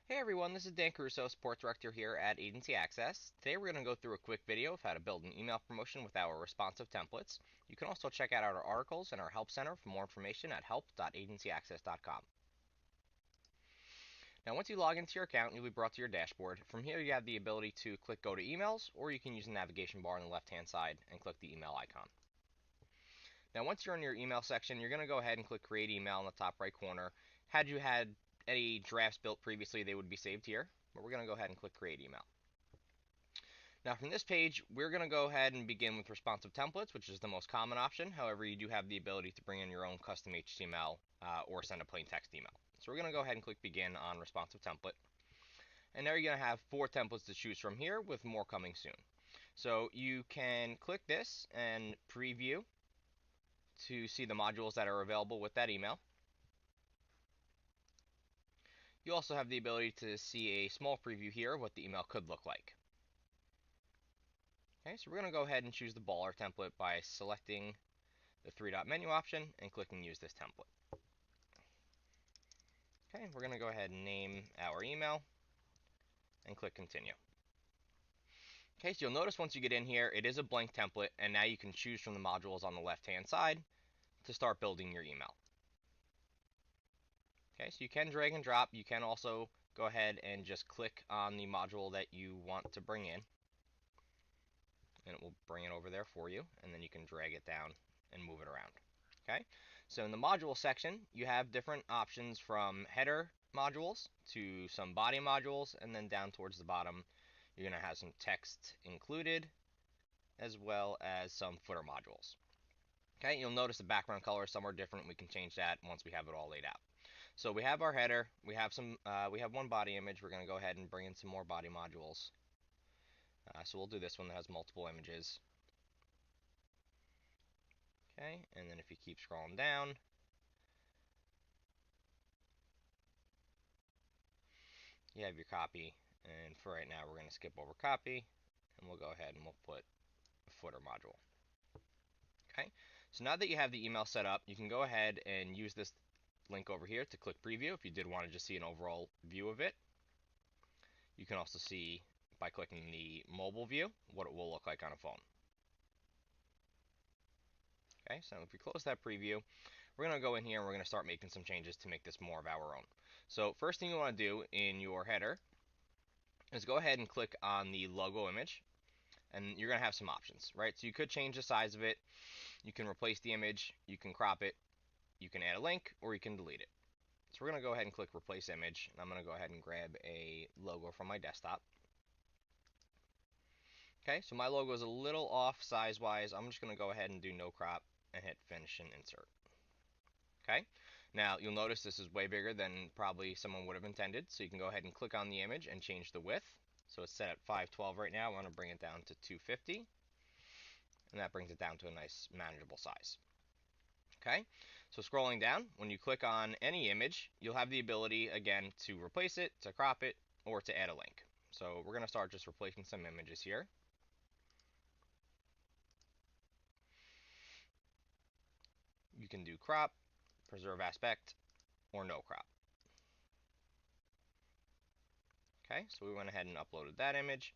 Hey everyone, this is Dan Caruso, Support Director here at Agency Access. Today we're going to go through a quick video of how to build an email promotion with our responsive templates. You can also check out our articles and our Help Center for more information at help.agencyaccess.com. Now once you log into your account, you'll be brought to your dashboard. From here you have the ability to click Go to Emails, or you can use the navigation bar on the left hand side and click the email icon. Now once you're in your email section, you're going to go ahead and click Create Email in the top right corner. Had you had any drafts built previously, they would be saved here, but we're going to go ahead and click Create Email. Now from this page, we're going to go ahead and begin with responsive templates, which is the most common option. However, you do have the ability to bring in your own custom HTML or send a plain text email. So we're going to go ahead and click Begin on responsive template. And now you're going to have 4 templates to choose from here, with more coming soon. So you can click this and preview to see the modules that are available with that email. You also have the ability to see a small preview here of what the email could look like. Okay, so we're going to go ahead and choose the baller template by selecting the 3-dot menu option and clicking Use this template. Okay, we're going to go ahead and name our email and click Continue. Okay, so you'll notice once you get in here, it is a blank template, and now you can choose from the modules on the left-hand side to start building your email. Okay, so you can drag and drop. You can also go ahead and just click on the module that you want to bring in, and it will bring it over there for you, and then you can drag it down and move it around. Okay, so in the module section, you have different options from header modules to some body modules, and then down towards the bottom, you're going to have some text included, as well as some footer modules. Okay, you'll notice the background color is somewhere different. We can change that once we have it all laid out. So we have our header, we have one body image. We're going to go ahead and bring in some more body modules. So we'll do this one that has multiple images. Okay, and then if you keep scrolling down, you have your copy, and for right now we're going to skip over copy, and we'll go ahead and we'll put a footer module. Okay, so now that you have the email set up, you can go ahead and use this link over here to click preview if you did want to just see an overall view of it. You can also see by clicking the mobile view what it will look like on a phone. Okay, so if we close that preview, we're going to go in here and we're going to start making some changes to make this more of our own. So first thing you want to do in your header is go ahead and click on the logo image, and you're going to have some options, right? So you could change the size of it, you can replace the image, you can crop it, you can add a link, or you can delete it. So we're going to go ahead and click replace image, and I'm going to go ahead and grab a logo from my desktop. Okay, so my logo is a little off size wise. I'm just going to go ahead and do no crop and hit finish and insert. Okay, now you'll notice this is way bigger than probably someone would have intended, so you can go ahead and click on the image and change the width. So it's set at 512 right now. I want to bring it down to 250, and that brings it down to a nice manageable size. Okay, so scrolling down, when you click on any image, you'll have the ability again to replace it, to crop it, or to add a link. So we're going to start just replacing some images here. You can do crop, preserve aspect, or no crop. Okay, so we went ahead and uploaded that image.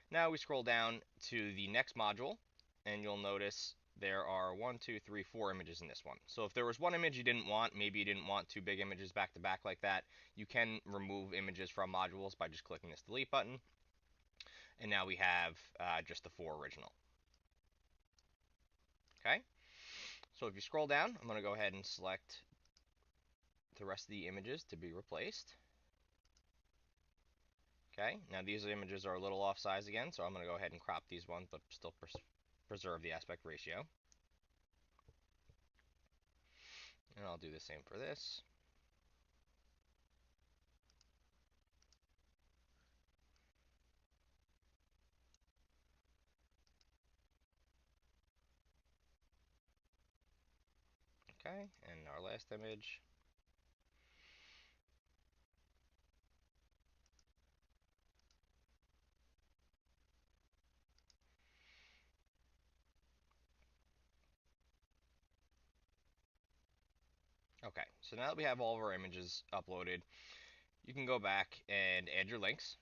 Now we scroll down to the next module, and you'll notice there are 4 images in this one. So if there was one image you didn't want, maybe you didn't want 2 big images back to back like that, you can remove images from modules by just clicking this delete button. And now we have just the 4 original. Okay, so if you scroll down, I'm going to go ahead and select the rest of the images to be replaced. Okay, now these images are a little off size again, so I'm going to go ahead and crop these ones, but still preserve the aspect ratio. And I'll do the same for this. Okay, and our last image. Okay, so now that we have all of our images uploaded, you can go back and add your links.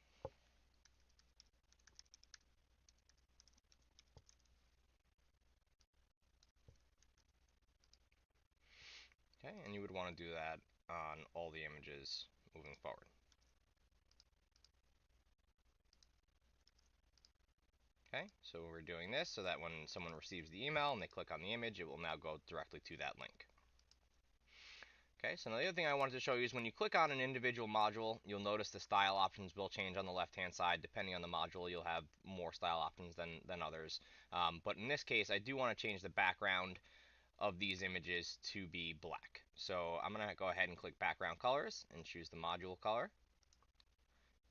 Okay, and you would want to do that on all the images moving forward. Okay, so we're doing this so that when someone receives the email and they click on the image, it will now go directly to that link. Okay, so now the other thing I wanted to show you is when you click on an individual module, you'll notice the style options will change on the left-hand side. Depending on the module, you'll have more style options than others. But in this case, I do want to change the background of these images to be black. So I'm going to go ahead and click background colors and choose the module color.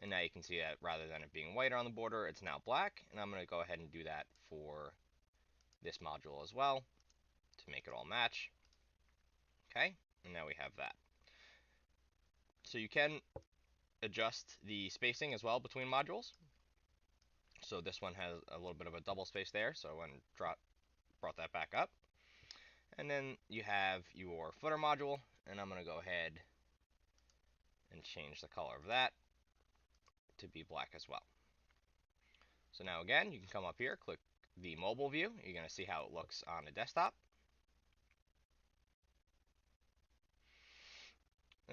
And now you can see that rather than it being white on the border, it's now black. And I'm going to go ahead and do that for this module as well to make it all match. Okay, and now we have that. So you can adjust the spacing as well between modules. So this one has a little bit of a double space there, so I went and brought that back up. And then you have your footer module, and I'm going to go ahead and change the color of that to be black as well. So now again, you can come up here, click the mobile view. You're going to see how it looks on a desktop.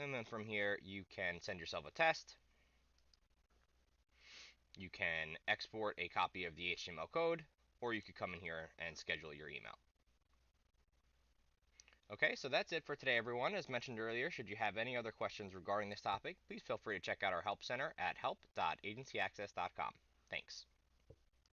And then from here, you can send yourself a test. You can export a copy of the HTML code, or you could come in here and schedule your email. Okay, so that's it for today, everyone. As mentioned earlier, should you have any other questions regarding this topic, please feel free to check out our Help Center at help.agencyaccess.com. Thanks.